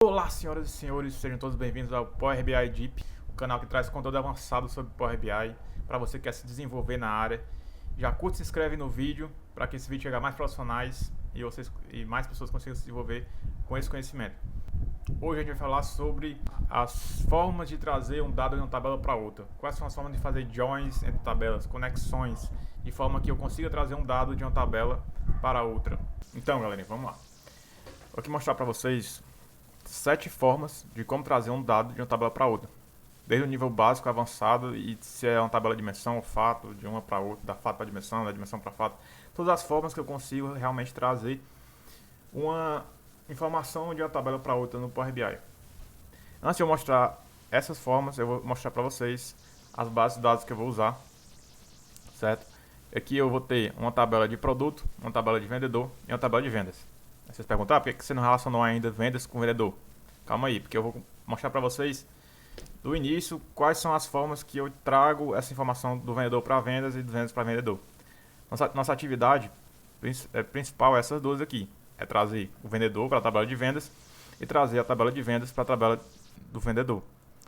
Olá, senhoras e senhores, sejam todos bem-vindos ao Power BI Deep, o canal que traz conteúdo avançado sobre Power BI para você que quer se desenvolver na área. Já curte e se inscreve no vídeo para que esse vídeo chegue a mais profissionais e mais pessoas consigam se desenvolver com esse conhecimento. Hoje a gente vai falar sobre as formas de trazer um dado de uma tabela para outra. Quais são as formas de fazer joins entre tabelas, conexões, de forma que eu consiga trazer um dado de uma tabela para outra. Então, galerinha, vamos lá. Vou aqui mostrar para vocês 7 formas de como trazer um dado de uma tabela para outra, desde o nível básico, avançado, e se é uma tabela de dimensão ou fato, de uma para outra, da fato para dimensão, da dimensão para fato, todas as formas que eu consigo realmente trazer uma informação de uma tabela para outra no Power BI. Antes de eu mostrar essas formas, eu vou mostrar para vocês as bases de dados que eu vou usar, certo? Aqui eu vou ter uma tabela de produto, uma tabela de vendedor e uma tabela de vendas. Vocês perguntam, por que você não relacionou ainda vendas com vendedor? Calma aí, porque eu vou mostrar para vocês do início quais são as formas que eu trago essa informação do vendedor para vendas e do vendas para vendedor. Nossa atividade principal é essas duas aqui. É trazer o vendedor para a tabela de vendas e trazer a tabela de vendas para a tabela do vendedor.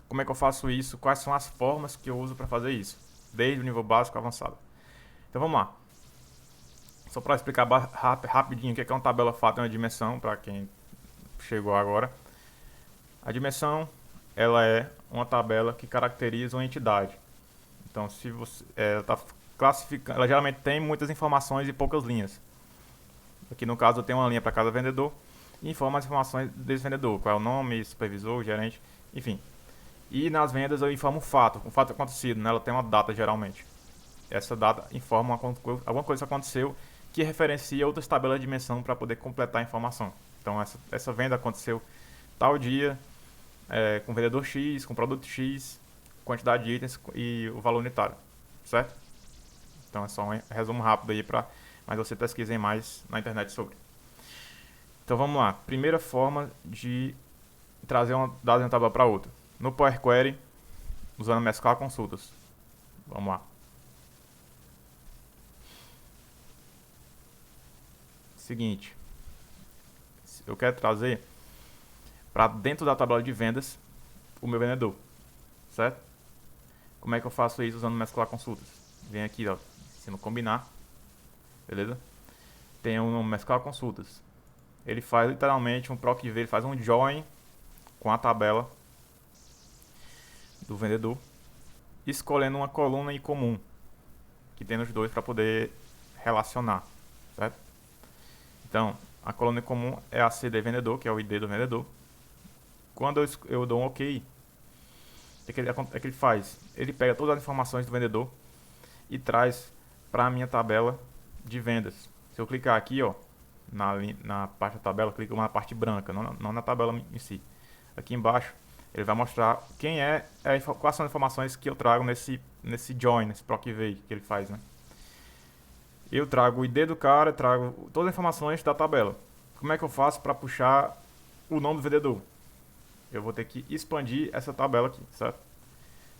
Como é que eu faço isso? Quais são as formas que eu uso para fazer isso? Desde o nível básico ao avançado. Então vamos lá. Só para explicar rapidinho o que é uma tabela fato e uma dimensão, para quem chegou agora. A dimensão, ela é uma tabela que caracteriza uma entidade. Então, se você ela está classificando, ela geralmente tem muitas informações e poucas linhas. Aqui no caso eu tenho uma linha para cada vendedor e informa as informações desse vendedor, qual é o nome, supervisor, gerente, enfim. E nas vendas eu informo um fato acontecido, né? Ela tem uma data geralmente. Essa data informa alguma coisa que aconteceu que referencia outras tabelas de dimensão para poder completar a informação. Então essa venda aconteceu tal dia, com vendedor X, com produto X, quantidade de itens e o valor unitário, certo? Então é só um resumo rápido aí, mas você pesquisem mais na internet sobre. Então vamos lá, primeira forma de trazer um dado de uma tabela para outra. No Power Query, usando mesclar consultas. Vamos lá. Seguinte, eu quero trazer para dentro da tabela de vendas o meu vendedor, certo? Como é que eu faço isso usando mesclar consultas? Vem aqui, ó, se não combinar, beleza? Tem um mesclar consultas. Ele faz literalmente um proc v, ele faz um join com a tabela do vendedor, escolhendo uma coluna em comum que tem nos dois para poder relacionar, certo? Então, a coluna em comum é a CD vendedor, que é o ID do vendedor. Quando eu dou um OK, o que ele faz? Ele pega todas as informações do vendedor e traz para a minha tabela de vendas. Se eu clicar aqui, ó, na parte da tabela, clico na parte branca, não na tabela em si. Aqui embaixo, ele vai mostrar quais são as informações que eu trago nesse join, nesse proc-v que ele faz, né? Eu trago o ID do cara, trago todas as informações da tabela. Como é que eu faço para puxar o nome do vendedor? Eu vou ter que expandir essa tabela aqui, certo?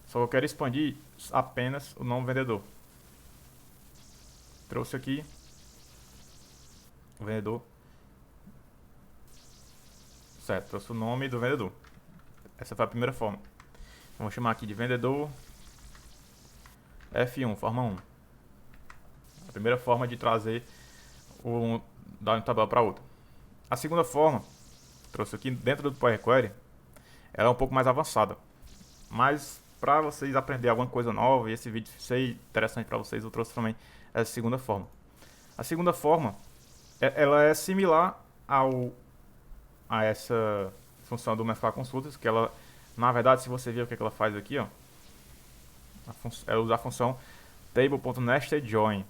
Só que eu quero expandir apenas o nome do vendedor. Trouxe aqui o vendedor. Certo, trouxe o nome do vendedor. Essa foi a primeira forma. Então, vou chamar aqui de vendedor F1, forma 1. A primeira forma de trazer da uma tabela para outra. A segunda forma, trouxe aqui dentro do Power Query, ela é um pouco mais avançada. Mas para vocês aprenderem alguma coisa nova e esse vídeo ser interessante para vocês, eu trouxe também essa segunda forma. A segunda forma, ela é similar a essa função do mesclar consultas, que ela, na verdade, se você ver o que ela faz aqui, ó, ela usa a função table.nestedJoin.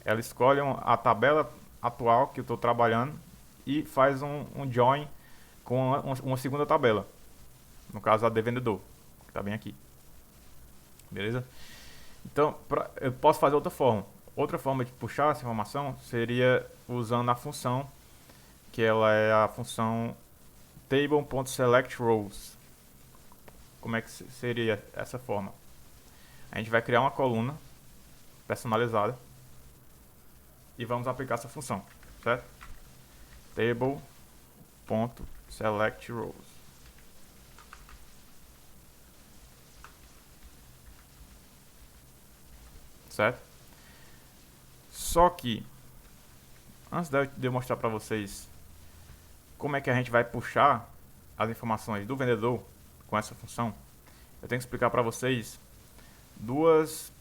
Ela escolhe a tabela atual que eu estou trabalhando e faz um join com uma segunda tabela. No caso, a de vendedor, que está bem aqui. Beleza? Então, eu posso fazer outra forma. Outra forma de puxar essa informação seria usando a função, que ela é a função table.selectRows. Como é que seria essa forma? A gente vai criar uma coluna personalizada e vamos aplicar essa função, certo? Table.selectRows. select rows. Certo? Só que antes de eu mostrar para vocês como é que a gente vai puxar as informações do vendedor com essa função, eu tenho que explicar para vocês duas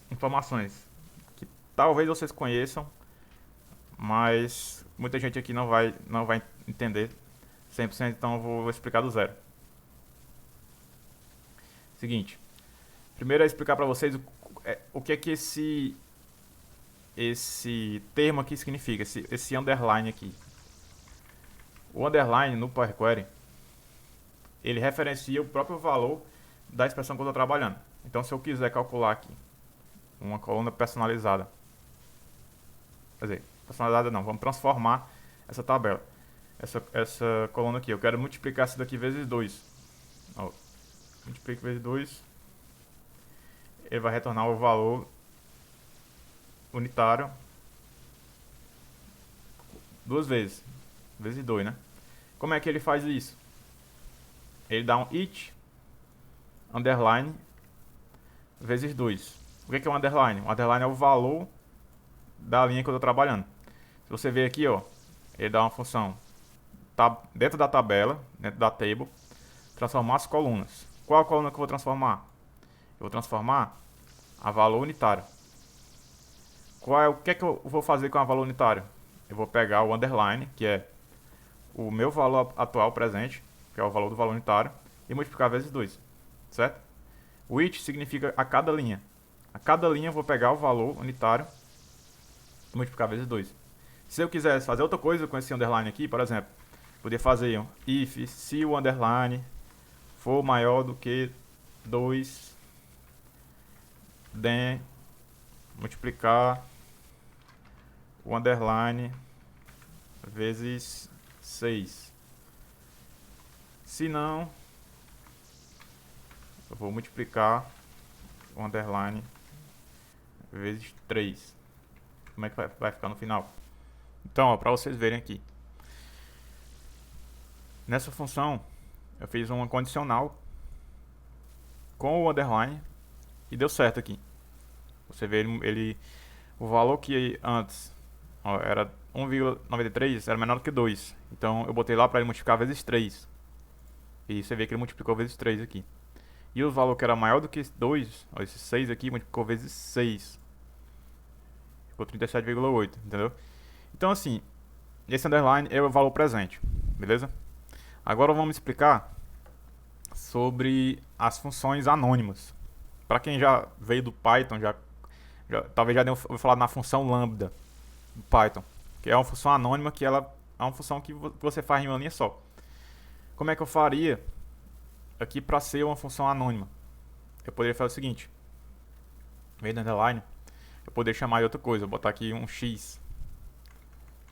informações que talvez vocês conheçam, mas muita gente aqui não vai entender 100%, então eu vou explicar do zero. Seguinte, primeiro é explicar para vocês o que é que esse termo aqui significa, esse underline aqui. O underline no Power Query, ele referencia o próprio valor da expressão que eu estou trabalhando. Então, se eu quiser calcular aqui uma coluna personalizada, quer dizer, personalizada não, vamos transformar essa tabela, essa coluna aqui, eu quero multiplicar isso daqui vezes 2. Multiplico vezes 2, ele vai retornar o valor unitário duas vezes, vezes 2, né? Como é que ele faz isso? Ele dá um it underline vezes 2. O que é um underline? O underline é o valor da linha que eu estou trabalhando. Se você ver aqui, ó, ele dá uma função dentro da tabela, dentro da table, transformar as colunas. Qual a coluna que eu vou transformar? Eu vou transformar a valor unitário. O que é que eu vou fazer com a valor unitário? Eu vou pegar o underline, que é o meu valor atual presente, que é o valor do valor unitário, e multiplicar vezes 2, certo? O it significa a cada linha. A cada linha eu vou pegar o valor unitário e multiplicar vezes 2. Se eu quisesse fazer outra coisa com esse underline aqui, por exemplo, poderia fazer um if se o underline for maior do que 2, then multiplicar o underline vezes 6. Se não, eu vou multiplicar o underline vezes 3. Como é que vai ficar no final? Então, para vocês verem aqui. Nessa função, eu fiz uma condicional com o underline e deu certo aqui. Você vê o valor que antes era 1,93, era menor do que 2. Então eu botei lá para ele multiplicar vezes 3. E você vê que ele multiplicou vezes 3 aqui. E o valor que era maior do que 2, ó, esse 6 aqui, multiplicou vezes 6. Ficou 37,8, entendeu? Então assim, esse underline é o valor presente, beleza? Agora vamos explicar sobre as funções anônimas. Para quem já veio do Python, talvez já tenha ouvido falar na função lambda do Python, que é uma função anônima, que ela é uma função que você faz em uma linha só. Como é que eu faria aqui para ser uma função anônima? Eu poderia fazer o seguinte: em vez do underline, eu poderia chamar de outra coisa, eu botar aqui um x,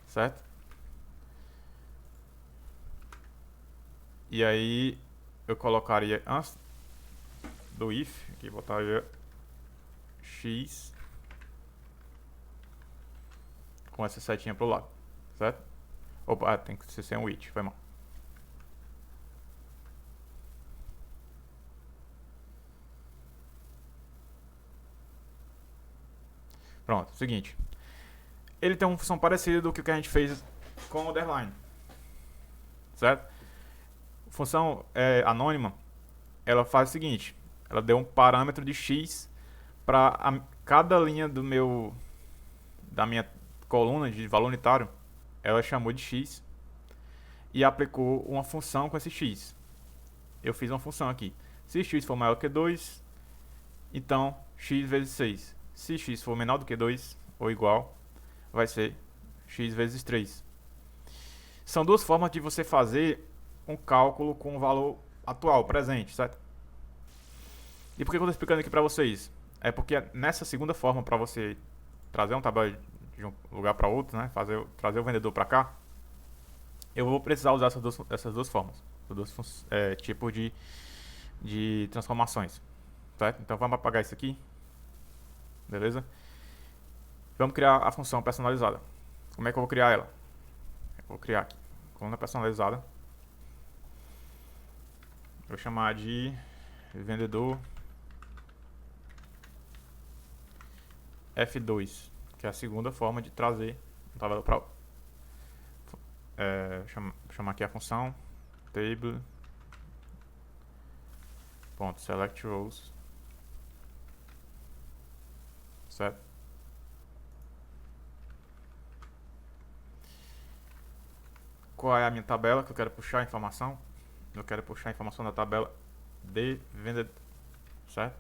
certo? E aí eu colocaria antes do if, aqui botaria x com essa setinha pro lado, certo? Opa, tem que ser sem um it, foi mal. Pronto, seguinte. Ele tem uma função parecida do que a gente fez com o underline, certo? Função anônima, ela faz o seguinte: ela deu um parâmetro de x para cada linha da minha coluna de valor unitário, ela chamou de x e aplicou uma função com esse x. Eu fiz uma função aqui. Se x for maior que 2, então x vezes 6. Se x for menor do que 2 ou igual, vai ser x vezes 3. São duas formas de você fazer um cálculo com o valor atual, presente, certo? E por que eu estou explicando aqui para vocês? É porque nessa segunda forma, para você trazer um tabela de um lugar para outro, né, trazer o vendedor para cá, eu vou precisar usar essas duas formas, esses dois tipos de transformações, certo? Então vamos apagar isso aqui, beleza? Vamos criar a função personalizada. Como é que eu vou criar ela? Eu vou criar aqui, coluna personalizada, Vou chamar de vendedor F2, que é a segunda forma de trazer uma tabela para chamar aqui a função table .select rows, certo? Qual é a minha tabela que eu quero puxar a informação? Eu quero puxar a informação da tabela de vendedor, certo?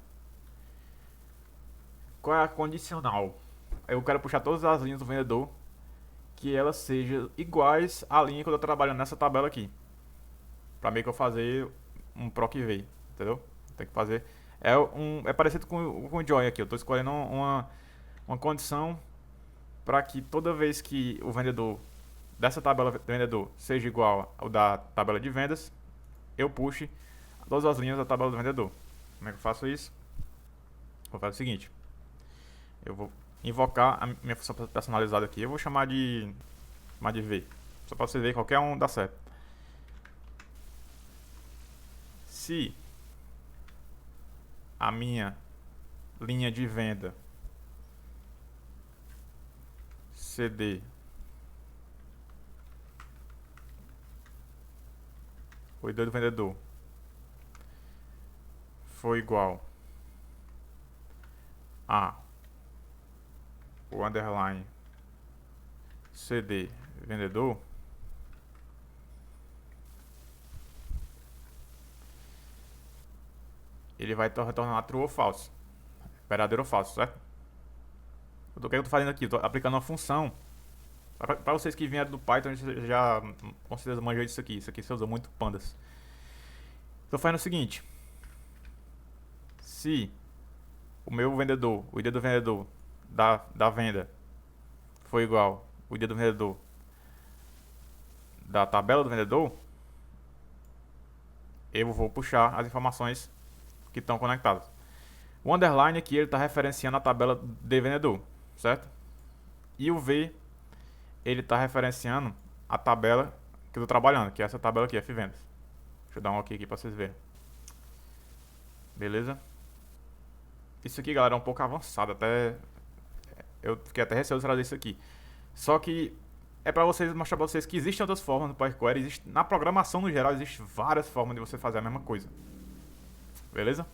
Qual é a condicional? Eu quero puxar todas as linhas do vendedor que elas sejam iguais à linha que eu estou trabalhando nessa tabela aqui, para meio que eu fazer um proc v, entendeu? Tem que fazer é parecido com o join aqui. Eu estou escolhendo uma condição para que toda vez que o vendedor dessa tabela de vendedor seja igual ao da tabela de vendas, eu puxe todas as linhas da tabela do vendedor. Como é que eu faço isso? Vou fazer o seguinte: eu vou invocar a minha função personalizada aqui. Eu vou chamar de v, só para você ver, qualquer um dá certo. Se a minha linha de venda CD o ID do vendedor for igual a o underline CD vendedor, ele vai retornar true ou falso, verdadeiro ou falso, certo? O que eu estou fazendo aqui? Estou aplicando uma função. Para vocês que vieram do Python, já com certeza manjam disso aqui. Isso aqui você usa muito pandas. Estou fazendo o seguinte: se o meu vendedor, o ID do vendedor da venda for igual o ID do vendedor da tabela do vendedor, eu vou puxar as informações que estão conectadas. O underline aqui ele está referenciando a tabela de vendedor, certo? E o V ele está referenciando a tabela que eu estou trabalhando, que é essa tabela aqui, F-Vendas. Deixa eu dar um OK aqui para vocês verem. Beleza? Isso aqui, galera, é um pouco avançado. Eu fiquei até receoso de trazer isso aqui. Só que é para vocês mostrar para vocês que existem outras formas no Power Query. Na programação no geral, existem várias formas de você fazer a mesma coisa. Beleza?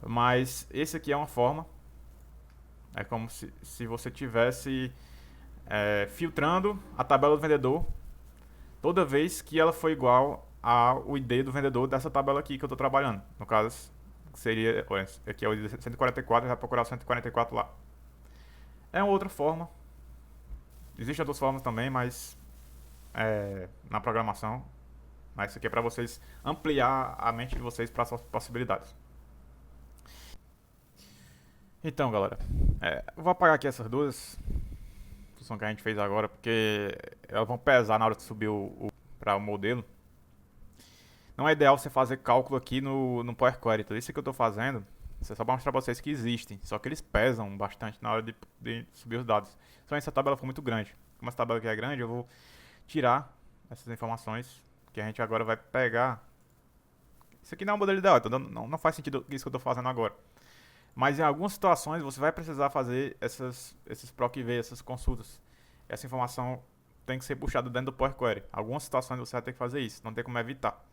Mas esse aqui é uma forma. É como se você tivesse filtrando a tabela do vendedor toda vez que ela for igual ao ID do vendedor dessa tabela aqui que eu estou trabalhando. No caso, seria aqui é o ID 144, vai procurar o 144 lá. É uma outra forma. Existem outras formas também, mas na programação. Mas isso aqui é para vocês ampliar a mente de vocês para as possibilidades. Então, galera, eu vou apagar aqui essas duas funções que a gente fez agora, porque elas vão pesar na hora de subir para o modelo. Não é ideal você fazer cálculo aqui no Power Query. Então, isso que eu estou fazendo, é só para mostrar para vocês que existem, só que eles pesam bastante na hora de subir os dados. Então, essa tabela foi muito grande. Como essa tabela aqui é grande, eu vou tirar essas informações que a gente agora vai pegar. Isso aqui não é um modelo ideal, então não faz sentido isso que eu estou fazendo agora. Mas em algumas situações você vai precisar fazer esses PROC-V, essas consultas. Essa informação tem que ser puxada dentro do Power Query. Algumas situações você vai ter que fazer isso, não tem como evitar.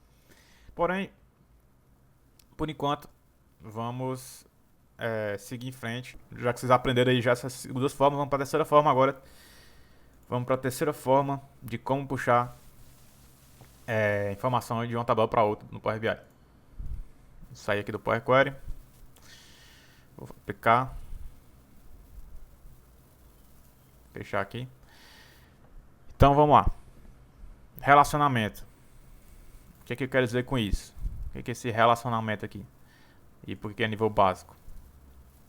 Porém, por enquanto, vamos seguir em frente. Já que vocês aprenderam aí já essas duas formas, vamos para a terceira forma agora. Vamos para a terceira forma de como puxar informação de uma tabela para outra no Power BI. Vou sair aqui do Power Query. Vou aplicar. Fechar aqui. Então vamos lá. Relacionamento. O que eu quero dizer com isso? O que é esse relacionamento aqui? E por que é nível básico?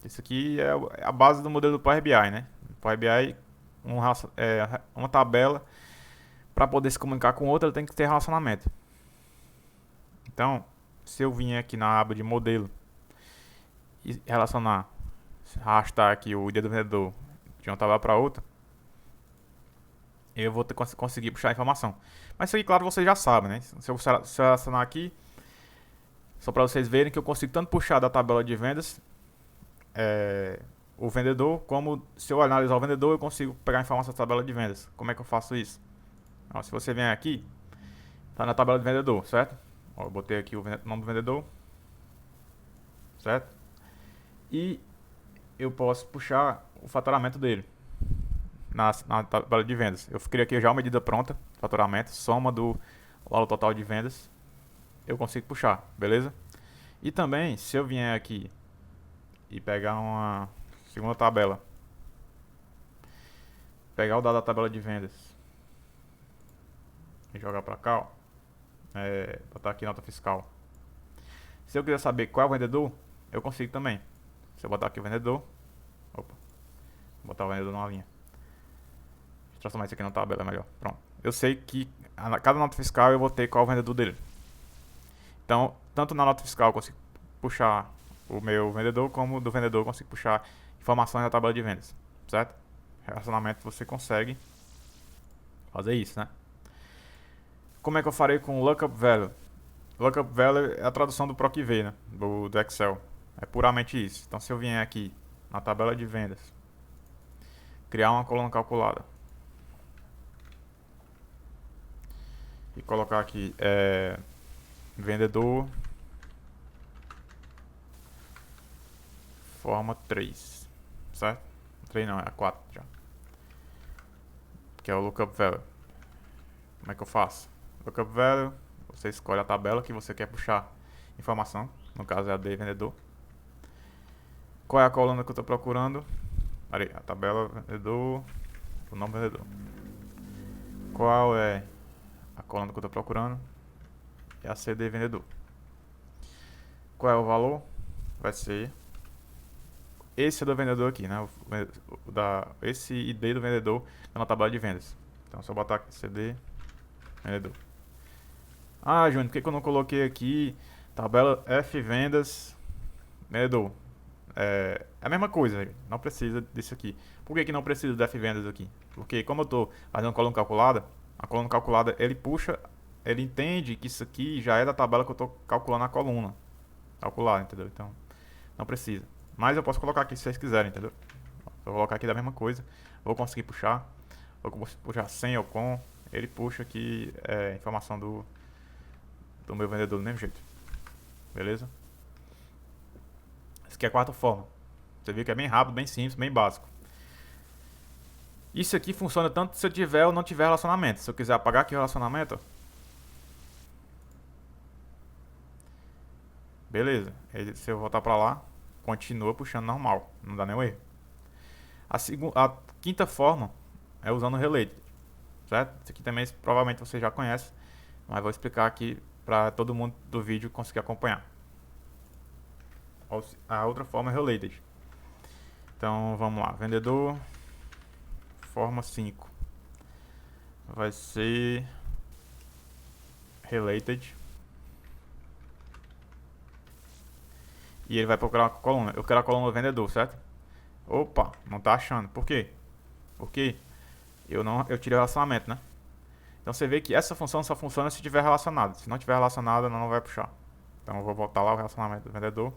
Isso aqui é a base do modelo do Power BI, né? Power BI, uma tabela, para poder se comunicar com outra, tem que ter relacionamento. Então, se eu vim aqui na aba de modelo e relacionar, arrastar aqui o ID do vendedor de uma tabela para outra, eu vou conseguir puxar a informação. Mas isso aqui, claro, vocês já sabem, né? Se eu selecionar aqui, Só para vocês verem que eu consigo tanto puxar da tabela de vendas o vendedor, como se eu analisar o vendedor, eu consigo pegar a informação da tabela de vendas. Como é que eu faço isso? Ó, se você vem aqui, tá na tabela de vendedor, certo? Ó, eu botei aqui o nome do vendedor, certo? E eu posso puxar o faturamento dele na tabela de vendas. Eu criei aqui já uma medida pronta, faturamento, soma do valor total de vendas. Eu consigo puxar, beleza? E também, se eu vier aqui e pegar uma segunda tabela, pegar o dado da tabela de vendas e jogar pra cá, ó, botar aqui nota fiscal. Se eu quiser saber qual é o vendedor, eu consigo também. Se eu botar aqui o vendedor, opa, vou botar o vendedor numa linha. Deixa eu transformar isso aqui na tabela, melhor. Pronto. Eu sei que a cada nota fiscal eu vou ter qual é o vendedor dele. Então, tanto na nota fiscal eu consigo puxar o meu vendedor, como do vendedor eu consigo puxar informações da tabela de vendas, certo? Relacionamento você consegue fazer isso, né? Como é que eu farei com o Lookup Value? Lookup Value é a tradução do PROC-V, né? Do Excel. É puramente isso. Então, se eu vier aqui na tabela de vendas, criar uma coluna calculada e colocar aqui vendedor forma 3, certo? 3 não, é a 4 já, que é o Lookup Value. Como é que eu faço? Lookup Value, você escolhe a tabela que você quer puxar informação, no caso é a de vendedor. Qual é a coluna que eu estou procurando? Ali, a tabela vendedor, o nome do vendedor. Qual é a coluna que eu estou procurando? É a CD vendedor. Qual é o valor? Vai ser esse do vendedor aqui, né? Esse ID do vendedor na tabela de vendas. Então, se eu botar aqui CD vendedor. Ah, Júnior, por que eu não coloquei aqui tabela F vendas vendedor? É a mesma coisa, não precisa disso aqui. Por que não precisa de F vendas aqui? Porque como eu estou fazendo coluna calculada, a coluna calculada ele puxa, ele entende que isso aqui já é da tabela que eu estou calculando a coluna calculada, entendeu? Então não precisa. Mas eu posso colocar aqui se vocês quiserem, entendeu? Vou colocar aqui da mesma coisa, vou conseguir puxar, vou puxar sem ou com, ele puxa aqui a informação do meu vendedor do mesmo jeito, beleza? Essa aqui é a quarta forma. Você viu que é bem rápido, bem simples, bem básico. Isso aqui funciona tanto se eu tiver ou não tiver relacionamento. Se eu quiser apagar aqui o relacionamento, beleza. Se eu voltar pra lá, continua puxando normal, não dá nenhum erro. A quinta forma é usando o Related, certo? Isso aqui também provavelmente você já conhece, mas vou explicar aqui para todo mundo do vídeo conseguir acompanhar. A outra forma é Related. Então vamos lá, vendedor forma 5 vai ser Related e ele vai procurar uma coluna. Eu quero a coluna do vendedor, certo? Opa, não tá achando. Por quê? Porque eu tirei o relacionamento, né? Então você vê que essa função só funciona se tiver relacionado. Se não tiver relacionado, não vai puxar. Então eu vou voltar lá o relacionamento do vendedor,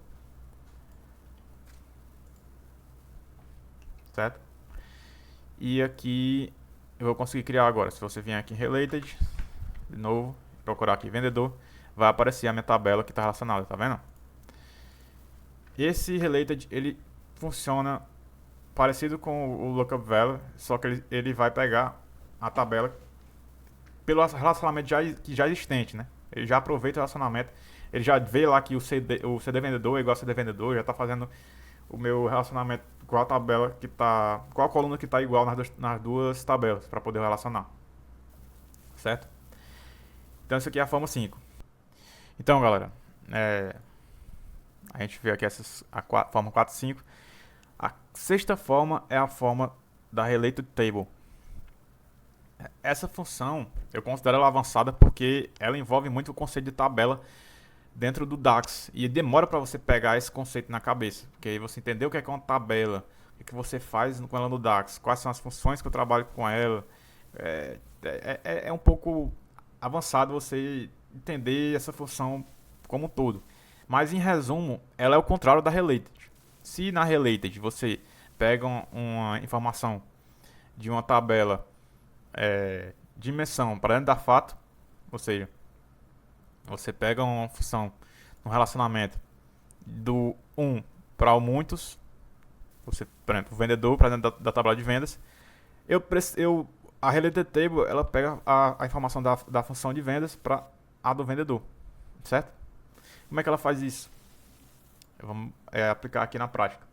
certo? E aqui eu vou conseguir criar agora. Se você vier aqui em Related, de novo, procurar aqui vendedor, vai aparecer a minha tabela que está relacionada, tá vendo? Esse Related, ele funciona parecido com o Lookup Value, só que ele vai pegar a tabela pelo relacionamento que já existente, né? Ele já aproveita o relacionamento, ele já vê lá que o CD vendedor é igual a CD vendedor, já está fazendo o meu relacionamento com a tabela que tá, qual a coluna que está igual nas duas tabelas para poder relacionar, certo? Então isso aqui é a forma 5. Então, galera, a gente vê aqui a forma 4 e 5. A sexta forma é a forma da Related Table. Essa função eu considero ela avançada porque ela envolve muito o conceito de tabela dentro do DAX e demora para você pegar esse conceito na cabeça, porque aí você entender o que é uma tabela, o que você faz com ela no DAX, quais são as funções que eu trabalho com ela. É um pouco avançado você entender essa função como um todo. Mas em resumo, ela é o contrário da Related. Se na Related você pega uma informação de uma tabela dimensão para dentro da fato, ou seja, você pega uma função, um relacionamento do 1 para o muitos, você, por exemplo, o vendedor para dentro da tabela de vendas, a Related Table ela pega a informação da função de vendas para a do vendedor, certo? Como é que ela faz isso? Vamos aplicar aqui na prática.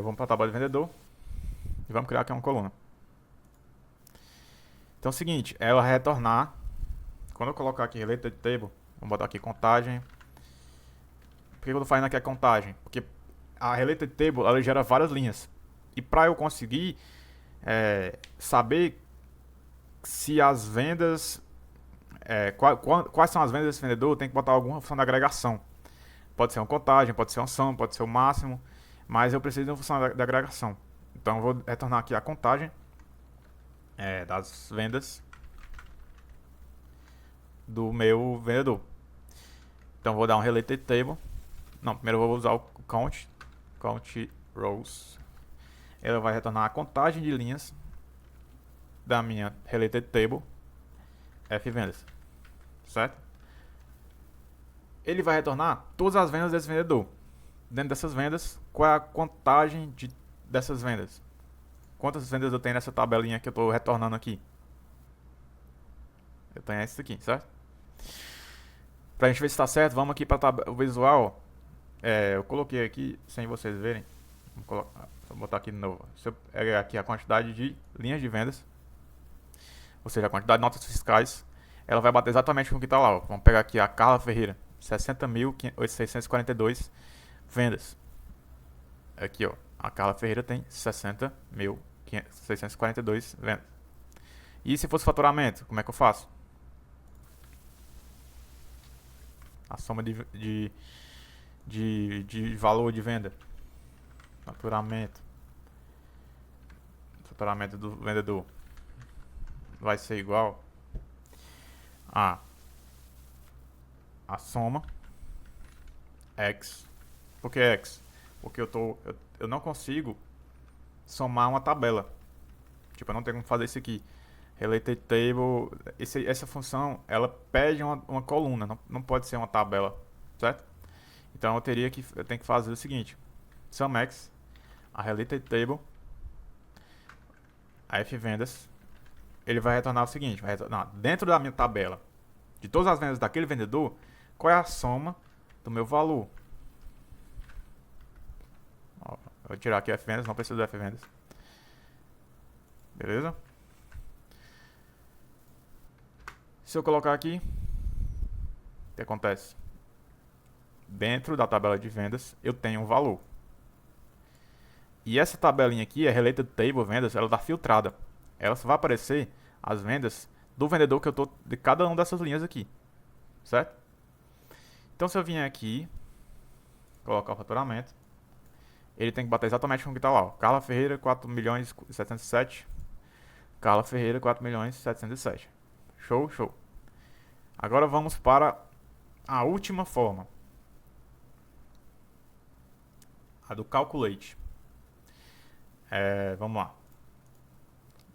Vamos para a tabela de vendedor e vamos criar aqui uma coluna. Então é o seguinte, ela vai retornar, quando eu colocar aqui Related Table, vamos botar aqui contagem. Por que eu estou fazendo aqui a contagem? Porque a Related Table ela gera várias linhas. E para eu conseguir saber se as vendas, quais são as vendas desse vendedor, eu tenho que botar alguma função de agregação. Pode ser uma contagem, pode ser uma soma, pode ser o máximo, mas eu preciso de uma função de agregação. Então eu vou retornar aqui a contagem das vendas do meu vendedor. Então vou dar um Related Table. Não, primeiro eu vou usar o count rows. Ela vai retornar a contagem de linhas da minha Related Table F vendas, certo? Ele vai retornar todas as vendas desse vendedor. Dentro dessas vendas, qual é a contagem dessas vendas? Quantas vendas eu tenho nessa tabelinha que eu estou retornando aqui? Eu tenho essa aqui, certo? Pra gente ver se está certo, vamos aqui para o visual. Eu coloquei aqui sem vocês verem. Vou botar aqui de novo. Se eu pegar aqui a quantidade de linhas de vendas, ou seja, a quantidade de notas fiscais, ela vai bater exatamente com o que está lá. Ó. Vamos pegar aqui a Carla Ferreira, 60.642 vendas. Aqui, ó, a Carla Ferreira tem 60.642 vendas. E se fosse faturamento, como é que eu faço? A soma de valor de venda. Faturamento do vendedor vai ser igual a soma x. Por que x? Porque eu não consigo somar uma tabela. Tipo, eu não tenho como fazer isso aqui. Related Table, essa função, ela pede uma coluna, não pode ser uma tabela, certo? Então eu tenho que fazer o seguinte: SumX, a Related Table, a F vendas, ele vai retornar o seguinte, vai retornar dentro da minha tabela de todas as vendas daquele vendedor, qual é a soma do meu valor. Ó, vou tirar aqui F vendas, não preciso do F vendas. Beleza? Se eu colocar aqui, o que acontece? Dentro da tabela de vendas, eu tenho um valor. E essa tabelinha aqui, a Related Table Vendas, ela está filtrada. Ela só vai aparecer as vendas do vendedor que eu estou de cada uma dessas linhas aqui. Certo? Então se eu vier aqui, colocar o faturamento, ele tem que bater exatamente com o que está lá. Ó. Carla Ferreira, 4.707. Carla Ferreira, 4.707. Show, show. Agora vamos para a última forma. A do Calculate. Vamos lá.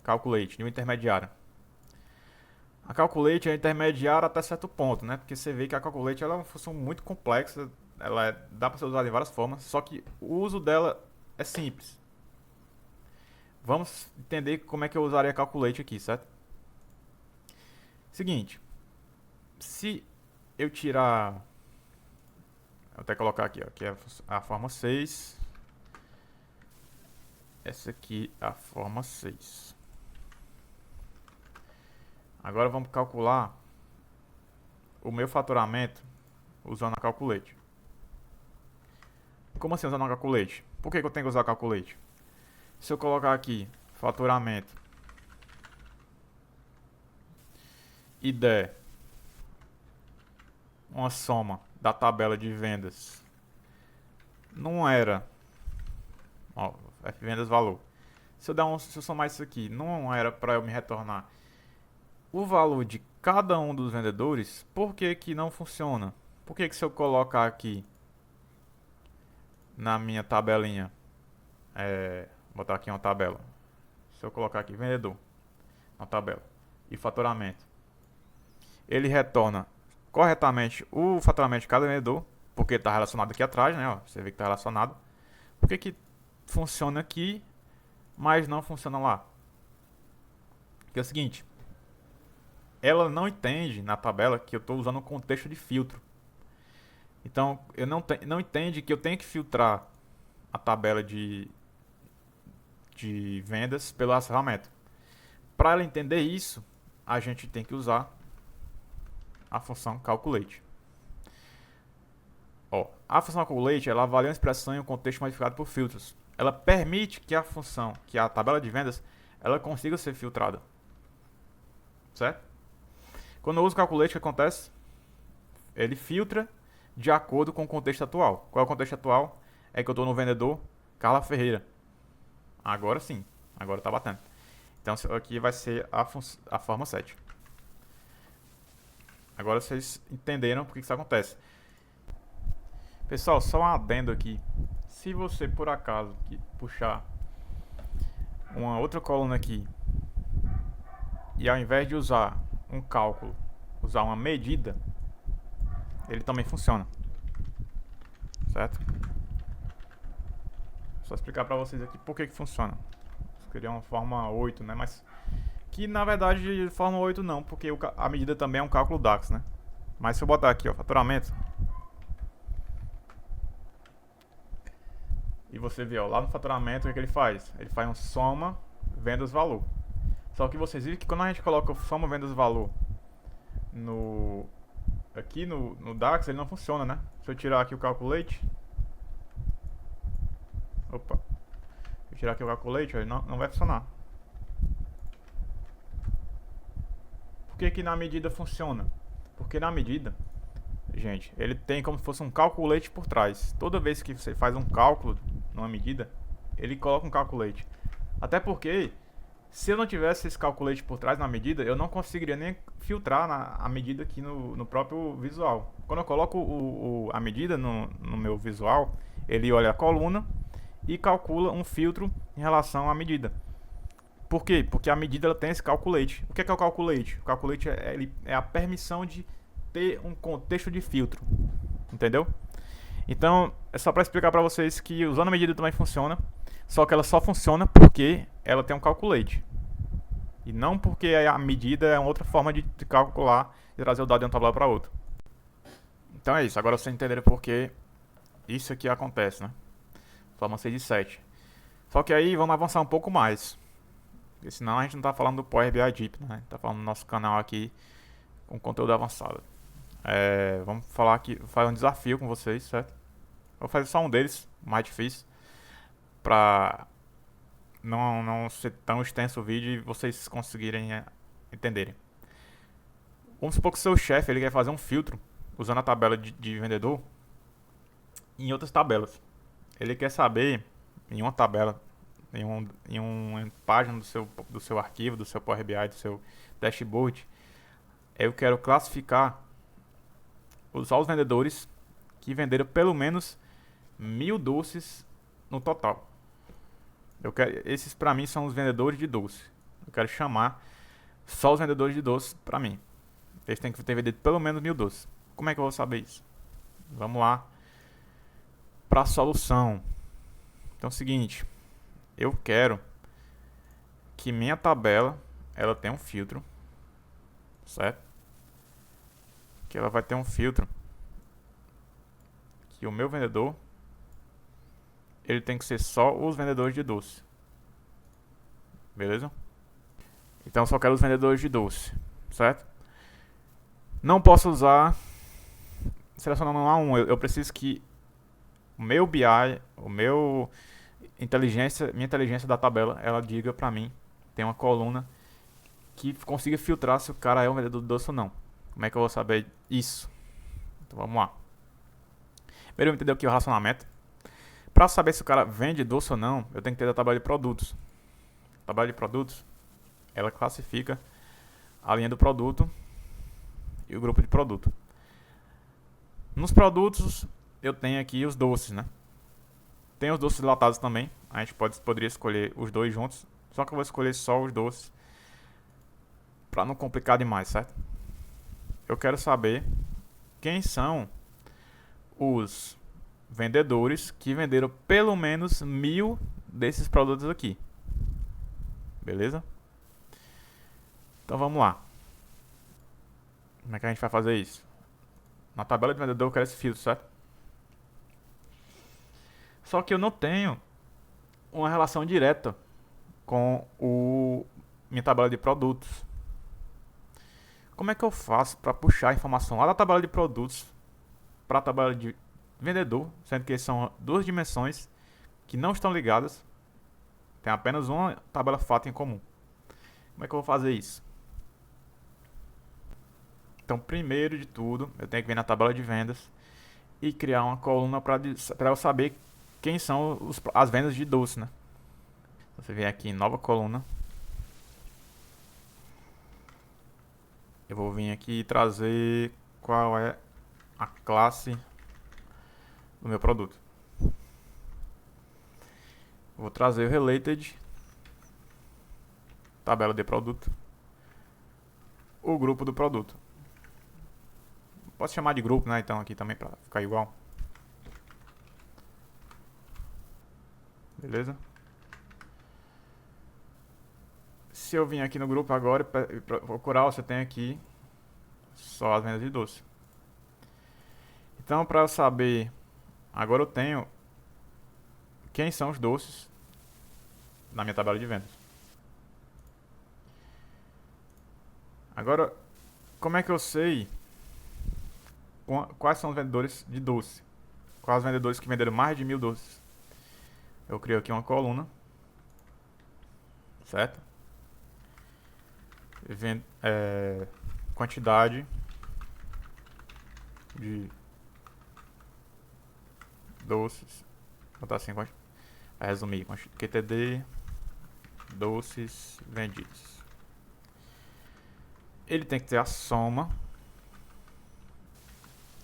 Calculate, de um intermediário. A Calculate é intermediária até certo ponto, né? Porque você vê que a Calculate ela é uma função muito complexa. Dá para ser usada de várias formas, só que o uso dela é simples. Vamos entender como é que eu usaria a Calculate aqui, certo? Seguinte. Se eu tirar... Vou até colocar aqui, ó, que é a forma 6. Essa aqui é a forma 6. Agora vamos calcular o meu faturamento usando a Calculate. Como assim usando a Calculate? Por que eu tenho que usar a Calculate? Se eu colocar aqui faturamento e der uma soma da tabela de vendas, não era, ó, F vendas valor. Se eu somar isso aqui, não era para eu me retornar o valor de cada um dos vendedores, por que que não funciona? Por que que se eu colocar aqui na minha tabelinha, botar aqui uma tabela, se eu colocar aqui vendedor, na tabela, e faturamento, ele retorna corretamente o faturamento de cada vendedor, porque está relacionado aqui atrás, né? Ó, você vê que está relacionado. Por que que funciona aqui, mas não funciona lá? Que é o seguinte, ela não entende na tabela que eu estou usando um contexto de filtro. Então, eu não entende que eu tenho que filtrar a tabela de vendas pela ferramenta. Para ela entender isso, a gente tem que usar a função calculate. Ó, a função calculate ela avalia uma expressão em um contexto modificado por filtros. Ela permite que a função, que a tabela de vendas, ela consiga ser filtrada. Certo? Quando eu uso o calculate, o que acontece? Ele filtra de acordo com o contexto atual. Qual é o contexto atual? É que eu estou no vendedor Carla Ferreira. Agora sim, agora está batendo. Então isso aqui vai ser a forma 7. Agora vocês entenderam por que isso acontece. Pessoal, só um adendo aqui. Se você por acaso puxar uma outra coluna aqui e ao invés de usar um cálculo, usar uma medida, ele também funciona. Certo? Só explicar pra vocês aqui por que funciona. Eu queria uma forma 8, né? Mas que na verdade forma 8 não, porque a medida também é um cálculo DAX, né? Mas se eu botar aqui, ó, faturamento, e você vê, ó, lá no faturamento, o que ele faz? Ele faz um soma vendas valor. Só que vocês viram que quando a gente coloca o soma vendas valor aqui no DAX, ele não funciona, né? Se eu tirar aqui o calculate, opa, se eu tirar aqui o calculate, ele não vai funcionar. Por que que na medida funciona? Porque na medida, gente, ele tem como se fosse um calculate por trás. Toda vez que você faz um cálculo numa medida, ele coloca um calculate. Até porque, se eu não tivesse esse calculate por trás na medida, eu não conseguiria nem filtrar a medida aqui no próprio visual. Quando eu coloco a medida no meu visual, ele olha a coluna e calcula um filtro em relação à medida. Por quê? Porque a medida ela tem esse calculate. O que é o calculate? O calculate é a permissão de ter um contexto de filtro. Entendeu? Então, é só para explicar para vocês que usando a medida também funciona. Só que ela só funciona porque ela tem um calculate. E não porque a medida é outra forma de calcular e trazer o dado de uma tabela para outra. Então é isso. Agora vocês entenderam por que isso aqui acontece, né? Forma 6 de 7. Só que aí vamos avançar um pouco mais. Porque senão a gente não está falando do Power BI Deep, né? A gente está falando do nosso canal aqui com conteúdo avançado. Vamos falar aqui, vou fazer um desafio com vocês, certo? Vou fazer só um deles, mais difícil, para não ser tão extenso o vídeo e vocês conseguirem entenderem. Vamos supor que o seu chefe ele quer fazer um filtro usando a tabela de vendedor em outras tabelas. Ele quer saber em uma tabela, em uma página do seu arquivo, do seu Power BI, do seu dashboard, eu quero classificar só os vendedores que venderam pelo menos 1000 doces no total. Esses pra mim são os vendedores de doce. Eu quero chamar só os vendedores de doce pra mim. Eles têm que ter vendido pelo menos 1000 doces. Como é que eu vou saber isso? Vamos lá para a solução. Então é o seguinte, eu quero que minha tabela ela tenha um filtro, certo? Que ela vai ter um filtro que o meu vendedor ele tem que ser só os vendedores de doce. Beleza? Então eu só quero os vendedores de doce, certo? Não posso usar selecionando um a um. Eu preciso que o meu BI, minha inteligência da tabela, ela diga pra mim, tem uma coluna que consiga filtrar se o cara é um vendedor de doce ou não. Como é que eu vou saber isso? Então vamos lá. Primeiro eu entender aqui o relacionamento. Para saber se o cara vende doce ou não, eu tenho que ter a tabela de produtos. A tabela de produtos, ela classifica a linha do produto o grupo de produto. Nos produtos eu tenho aqui os doces, né? Tem os doces latados também. A gente poderia escolher os dois juntos. Só que eu vou escolher só os doces para não complicar demais, certo? Eu quero saber quem são os vendedores que venderam pelo menos 1000 desses produtos aqui. Beleza? Então vamos lá. Como é que a gente vai fazer isso? Na tabela de vendedor eu quero esse filtro, certo? Só que eu não tenho uma relação direta com minha tabela de produtos. Como é que eu faço para puxar a informação lá da tabela de produtos para a tabela de vendedor, sendo que são duas dimensões que não estão ligadas, tem apenas uma tabela fato em comum? Como é que eu vou fazer isso? Então, primeiro de tudo, eu tenho que vir na tabela de vendas e criar uma coluna para eu saber quem são as vendas de doce, né? Você vem aqui em nova coluna. Eu vou vir aqui e trazer qual é a classe do meu produto. Vou trazer o related, tabela de produto, o grupo do produto. Posso chamar de grupo, né? Então aqui também para ficar igual. Beleza? Se eu vim aqui no grupo agora e procurar, você tem aqui só as vendas de doce. Então, para eu saber, agora eu tenho quem são os doces na minha tabela de vendas. Agora, como é que eu sei quais são os vendedores de doce? Quais os vendedores que venderam mais de 1000 doces? Eu crio aqui uma coluna, certo? Quantidade de doces. Vou botar assim, vai resumir. QTD doces vendidos. Ele tem que ter a soma.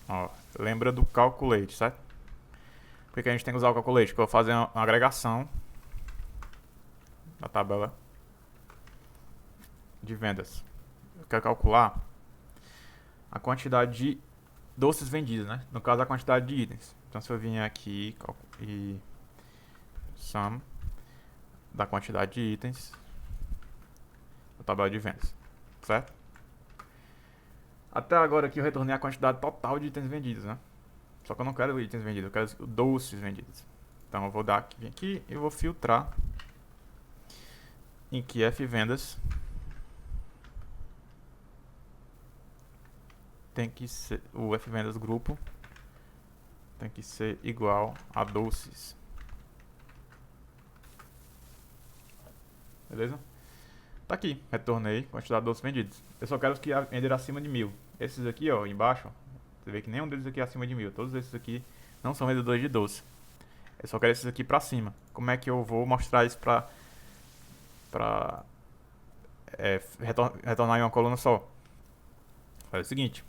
Ó, lembra do calculate, certo? Por que a gente tem que usar o calculate? Porque eu vou fazer uma agregação da tabela de vendas. Eu quero calcular a quantidade de doces vendidos, né? No caso, a quantidade de itens. Então, se eu vier aqui e sum da quantidade de itens da tabela de vendas, certo? Até agora aqui eu retornei a quantidade total de itens vendidos, né? Só que eu não quero itens vendidos, eu quero doces vendidos. Então eu vou dar aqui e vou filtrar em que fvendas tem que ser, o fvendas grupo tem que ser igual a doces. Beleza? Tá aqui, retornei quantidade de doces vendidos. Eu só quero os que venderam acima de 1000. Esses aqui, ó, embaixo, você vê que nenhum deles aqui é acima de 1000. Todos esses aqui não são vendedores de doce. Eu só quero esses aqui pra cima. Como é que eu vou mostrar isso pra retornar em uma coluna só? Faz o seguinte.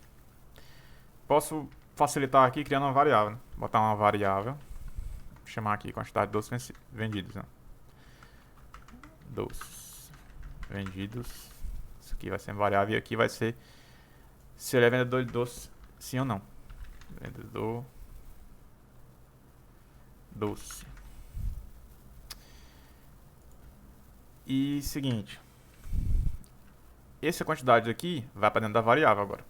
Posso facilitar aqui criando uma variável, né? Botar uma variável, chamar aqui quantidade de doces vendidos, né? Doces vendidos. Isso aqui vai ser uma variável e aqui vai ser se ele é vendedor de doce, sim ou não. Vendedor doce. E seguinte, essa quantidade aqui vai para dentro da variável agora.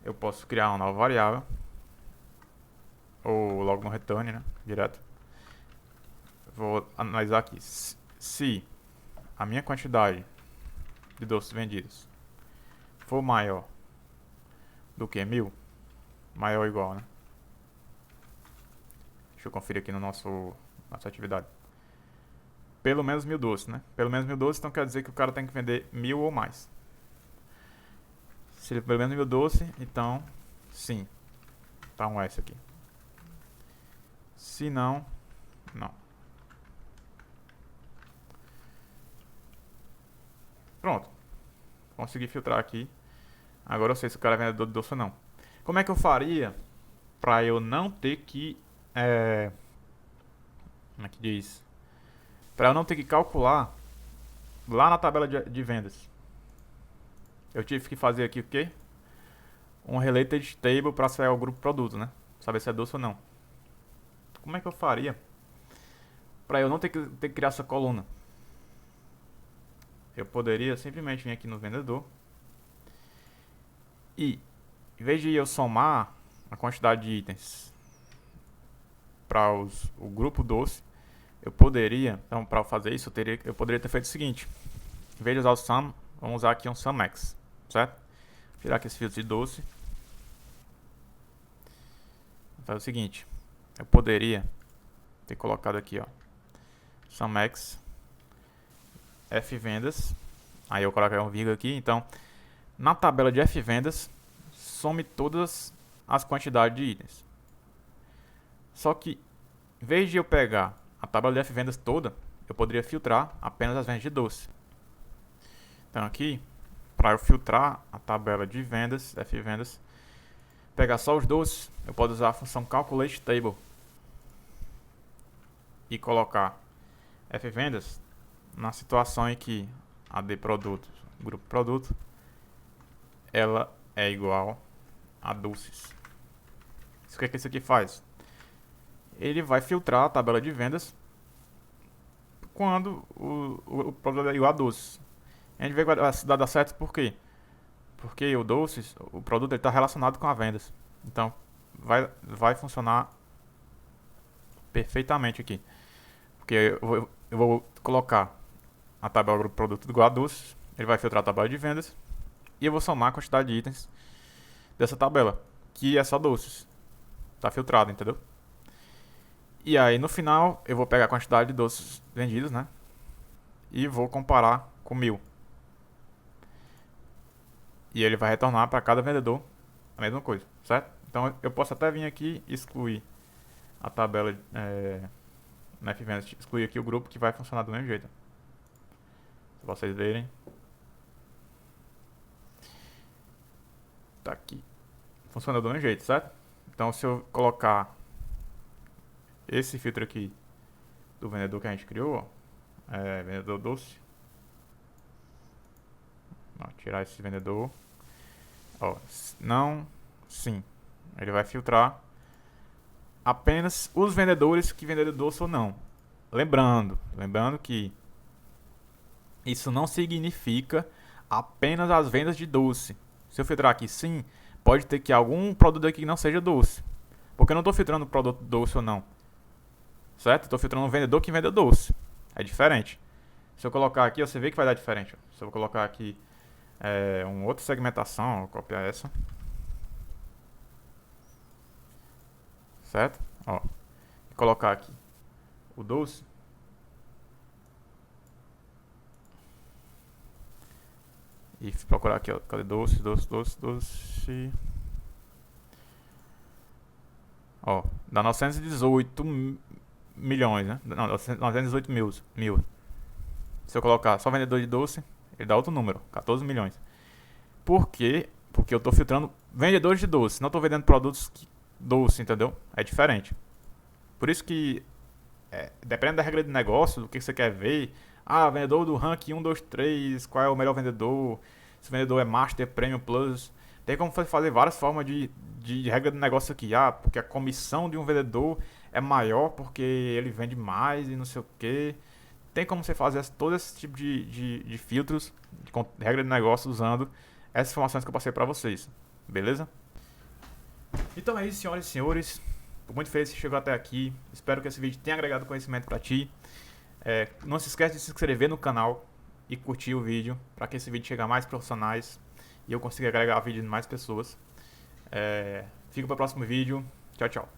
Eu posso criar uma nova variável ou logo no return, né, direto. Vou analisar aqui se a minha quantidade de doces vendidos for maior do que 1000, maior ou igual, né? Deixa eu conferir aqui no nossa atividade. Pelo menos 1000 doces, né? Pelo menos 1000 doces, então quer dizer que o cara tem que vender 1000 ou mais. Se ele pelo menos 1000 doces, então sim. Tá um S aqui. Se não, não. Pronto. Consegui filtrar aqui Agora eu sei se o cara é vendedor de doce ou não. Como é que eu faria pra eu não ter que... como é que diz? Pra eu não ter que calcular lá na tabela de vendas. Eu tive que fazer aqui o quê? Um related table para sair o grupo produto, né? Saber se é doce ou não. Como é que eu faria para eu não ter que criar essa coluna? Eu poderia simplesmente vir aqui no vendedor e, em vez de eu somar a quantidade de itens para o grupo doce, eu poderia, então para fazer isso, eu poderia ter feito o seguinte: em vez de usar o sum, vamos usar aqui um summax, certo? Vou tirar aqui esse filtro de doce. Vou fazer o seguinte: eu poderia ter colocado aqui, ó, summax f vendas. Aí eu coloquei um vírgula aqui. Então, na tabela de f vendas, some todas as quantidades de itens. Só que, em vez de eu pegar a tabela de f vendas toda, eu poderia filtrar apenas as vendas de doce. Então aqui, para eu filtrar a tabela de vendas, f vendas, pegar só os doces, eu posso usar a função calculate table e colocar f vendas na situação em que a de produto, grupo produto, ela é igual a doces. O que isso aqui faz? Ele vai filtrar a tabela de vendas quando o produto é igual a doces. A gente vê que vai dar certo por quê? Porque o doces, o produto está relacionado com as vendas. Então vai funcionar perfeitamente aqui. Porque eu vou colocar a tabela do produto igual a doces, ele vai filtrar a tabela de vendas e eu vou somar a quantidade de itens dessa tabela, que é só doces. Tá filtrado, entendeu? E aí no final eu vou pegar a quantidade de doces vendidos, né? E vou comparar com 1000. E ele vai retornar para cada vendedor a mesma coisa, certo? Então eu posso até vir aqui e excluir a tabela na F-Vendas, excluir aqui o grupo que vai funcionar do mesmo jeito. Se vocês verem. Tá aqui. Funciona do mesmo jeito, certo? Então se eu colocar esse filtro aqui do vendedor que a gente criou, ó, vendedor doce. Vou tirar esse vendedor. Ó, não, sim. Ele vai filtrar apenas os vendedores que venderam doce ou não. Lembrando que isso não significa apenas as vendas de doce. Se eu filtrar aqui sim, pode ter que algum produto aqui que não seja doce. Porque eu não estou filtrando o produto doce ou não. Certo? Estou filtrando um vendedor que vende doce. É diferente. Se eu colocar aqui, você vê que vai dar diferente. Se eu colocar aqui uma outra segmentação, vou copiar essa. Certo? Ó. E colocar aqui o doce. E procurar aqui, ó. Cadê doce, doce. Ó, dá 918 milhões, né? Não, 918 mil. Se eu colocar só vendedor de doce, ele dá outro número, 14 milhões. Por quê? Porque eu estou filtrando vendedores de doce, não estou vendendo produtos doce, entendeu? É diferente. Por isso que, dependendo da regra de negócio, do que você quer ver, vendedor do ranking 1, 2, 3, qual é o melhor vendedor, se o vendedor é Master, Premium, Plus. Tem como fazer várias formas de regra de negócio aqui. Porque a comissão de um vendedor é maior porque ele vende mais e não sei o que. Tem como você fazer todo esse tipo de filtros, de regra de negócio, usando essas informações que eu passei pra vocês. Beleza? Então é isso, senhoras e senhores. Tô muito feliz que você chegou até aqui. Espero que esse vídeo tenha agregado conhecimento pra ti. Não se esquece de se inscrever no canal e curtir o vídeo, para que esse vídeo chegue a mais profissionais e eu consiga agregar vídeo de mais pessoas. Fica para o próximo vídeo. Tchau, tchau.